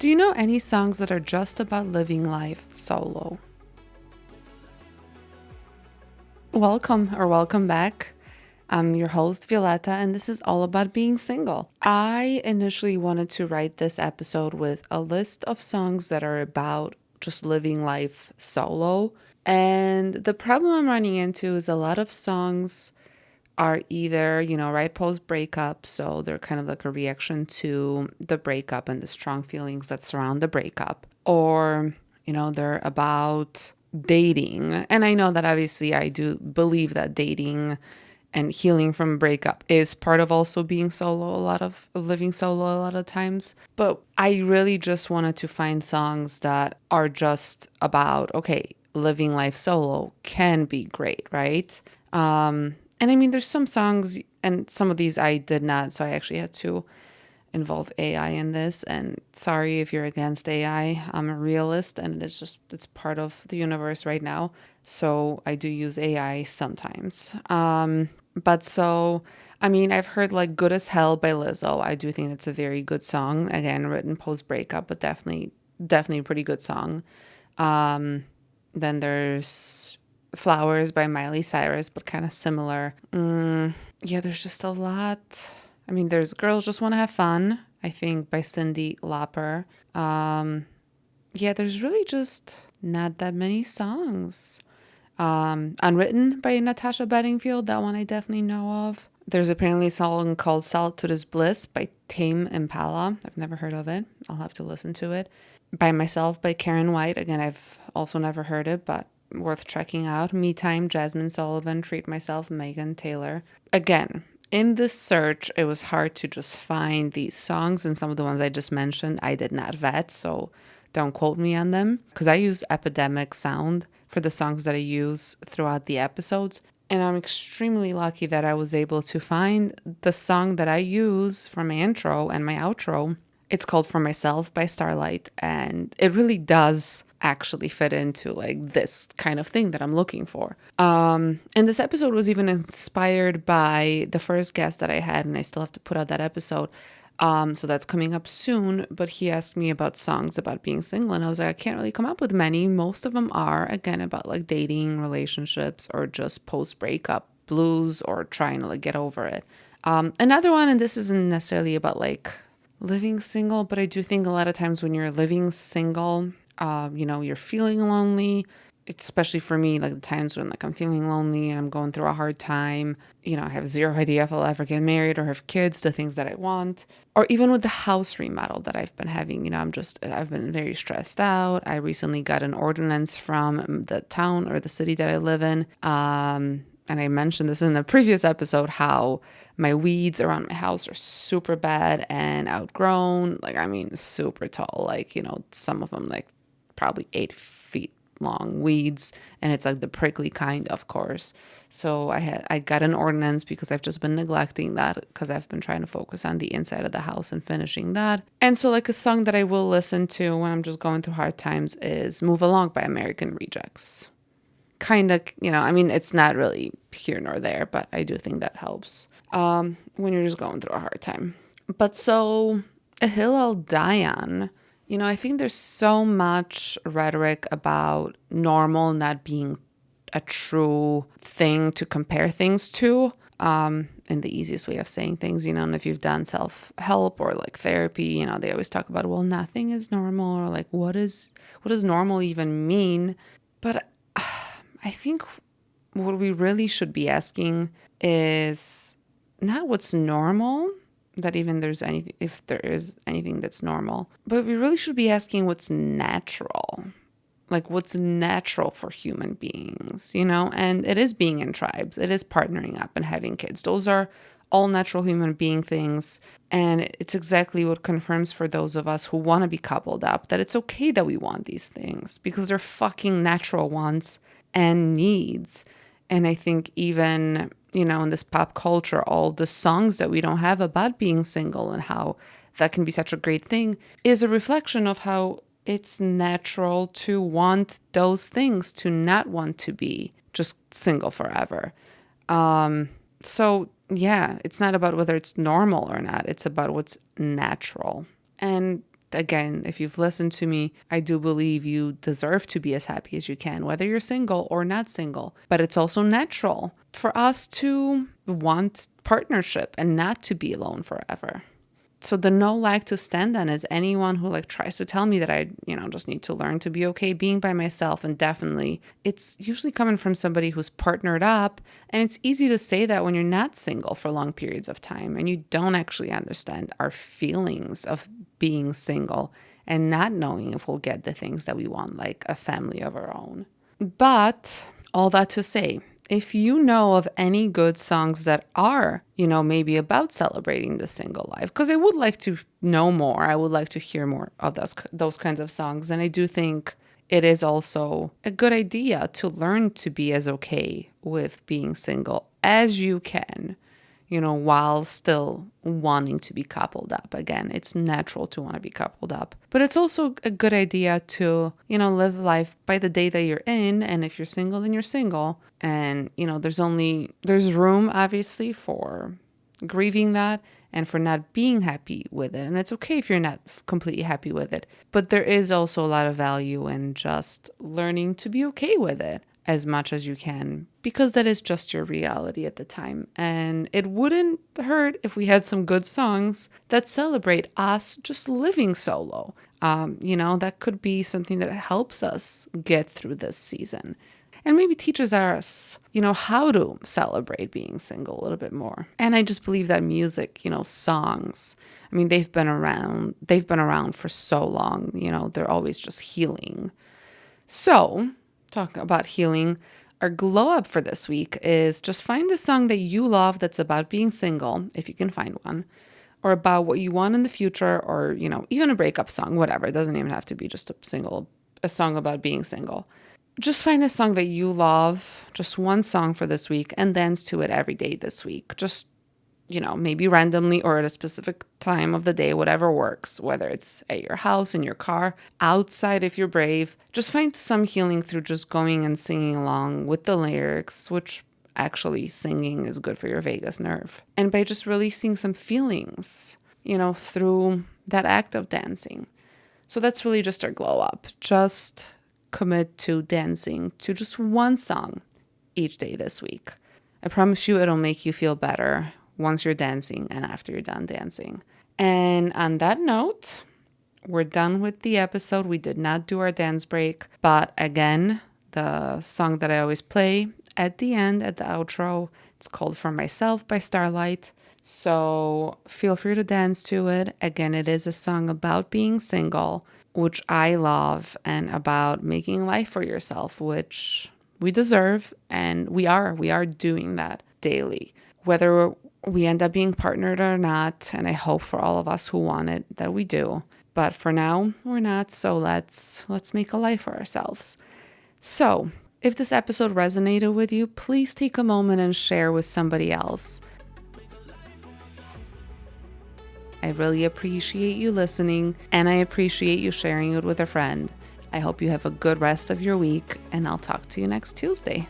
Do you know any songs that are just about living life solo? Welcome back. I'm your host, Violeta, and this is all about being single. I initially wanted to write this episode with a list of songs that are about just living life solo. And the problem I'm running into is a lot of songs are either, right post breakup. So they're kind of like a reaction to the breakup and the strong feelings that surround the breakup. Or, they're about dating. And I know that obviously I do believe that dating and healing from a breakup is part of also being solo, living solo a lot of times. But I really just wanted to find songs that are just about, okay, living life solo can be great, right? And I mean, there's some songs, and some of these I did not, so I actually had to involve AI in this. And sorry if you're against AI. I'm a realist, and it's part of the universe right now. So I do use AI sometimes. I mean, I've heard like "Good as Hell" by Lizzo. I do think it's a very good song. Again, written post breakup, but definitely a pretty good song. Then there's Flowers by Miley Cyrus, but kind of similar. Yeah, there's just a lot. I mean, there's Girls Just Want to Have Fun, I think, by Cyndi Lauper. Yeah, there's really just not that many songs. Unwritten by Natasha Bedingfield, that one I definitely know of. There's apparently a song called Solitude is Bliss by Tame Impala. I've never heard of it. I'll have to listen to it. By Myself by Karen White. Again, I've also never heard it, but worth checking out. Me Time, Jasmine Sullivan, Treat Myself, Megan Taylor. Again, in this search, it was hard to just find these songs, and some of the ones I just mentioned, I did not vet, so don't quote me on them, because I use Epidemic Sound for the songs that I use throughout the episodes, and I'm extremely lucky that I was able to find the song that I use for my intro and my outro. It's called For Myself by Starlight, and it really does actually fit into like this kind of thing that I'm looking for. And this episode was even inspired by the first guest that I had, and I still have to put out that episode. So that's coming up soon, but he asked me about songs about being single, and I was like, I can't really come up with many. Most of them are, again, about like dating, relationships, or just post-breakup blues, or trying to like get over it. Another one, and this isn't necessarily about like living single, but I do think a lot of times when you're living single, you're feeling lonely, especially for me, like the times when like I'm feeling lonely and I'm going through a hard time, I have zero idea if I'll ever get married or have kids, the things that I want, or even with the house remodel that I've been having, I've been very stressed out. I recently got an ordinance from the town or the city that I live in. And I mentioned this in the previous episode, how my weeds around my house are super bad and outgrown. Like, I mean, super tall, like, some of them like probably 8 feet long weeds, and it's like the prickly kind, of course. So I got an ordinance because I've just been neglecting that, because I've been trying to focus on the inside of the house and finishing that. And so like a song that I will listen to when I'm just going through hard times is Move Along by American Rejects. Kind of, I mean, it's not really here nor there, but I do think that helps when you're just going through a hard time. But so A Hill I'll Die On. I think there's so much rhetoric about normal not being a true thing to compare things to. And the easiest way of saying things, and if you've done self-help or like therapy, they always talk about, well, nothing is normal, or like, what does normal even mean? But I think what we really should be asking is not what's normal, that even there's anything, if there is anything that's normal, but we really should be asking what's natural. Like, what's natural for human beings, and it is being in tribes, it is partnering up and having kids. Those are all natural human being things. And it's exactly what confirms for those of us who want to be coupled up that it's okay that we want these things, because they're fucking natural wants and needs. And I think even, in this pop culture, all the songs that we don't have about being single and how that can be such a great thing is a reflection of how it's natural to want those things, to not want to be just single forever. So yeah, it's not about whether it's normal or not. It's about what's natural. And again, if you've listened to me, I do believe you deserve to be as happy as you can, whether you're single or not single. But it's also natural for us to want partnership and not to be alone forever. So the no leg to stand on is anyone who like tries to tell me that I, just need to learn to be okay being by myself. And definitely it's usually coming from somebody who's partnered up. And it's easy to say that when you're not single for long periods of time and you don't actually understand our feelings of being single and not knowing if we'll get the things that we want, like a family of our own. But all that to say, if you know of any good songs that are, maybe about celebrating the single life, because I would like to know more. I would like to hear more of those kinds of songs. And I do think it is also a good idea to learn to be as okay with being single as you can, while still wanting to be coupled up. Again, it's natural to want to be coupled up, but it's also a good idea to, live life by the day that you're in. And if you're single, then you're single. And, there's room obviously for grieving that and for not being happy with it. And it's okay if you're not completely happy with it, but there is also a lot of value in just learning to be okay with it as much as you can, because that is just your reality at the time. And it wouldn't hurt if we had some good songs that celebrate us just living solo. That could be something that helps us get through this season and maybe teaches us, how to celebrate being single a little bit more. And I just believe that music, songs, they've been around for so long, they're always just healing. So, talk about healing. Our glow up for this week is just find a song that you love that's about being single, if you can find one, or about what you want in the future, or, even a breakup song, whatever. It doesn't even have to be just a song about being single. Just find a song that you love, just one song for this week, and dance to it every day this week. Just, maybe randomly or at a specific time of the day, whatever works, whether it's at your house, in your car, outside if you're brave. Just find some healing through just going and singing along with the lyrics, which actually singing is good for your vagus nerve. And by just releasing some feelings, through that act of dancing. So that's really just our glow up. Just commit to dancing to just one song each day this week. I promise you it'll make you feel better once you're dancing and after you're done dancing. And on that note, we're done with the episode. We did not do our dance break, but again, the song that I always play at the end, at the outro, it's called For Myself by Starlight. So feel free to dance to it. Again, it is a song about being single, which I love, and about making life for yourself, which we deserve, and we are doing that daily, whether we end up being partnered or not. And I hope for all of us who want it that we do, but for now we're not. So let's make a life for ourselves. So if this episode resonated with you, please take a moment and share with somebody else. I really appreciate you listening, and I appreciate you sharing it with a friend. I hope you have a good rest of your week, and I'll talk to you next Tuesday.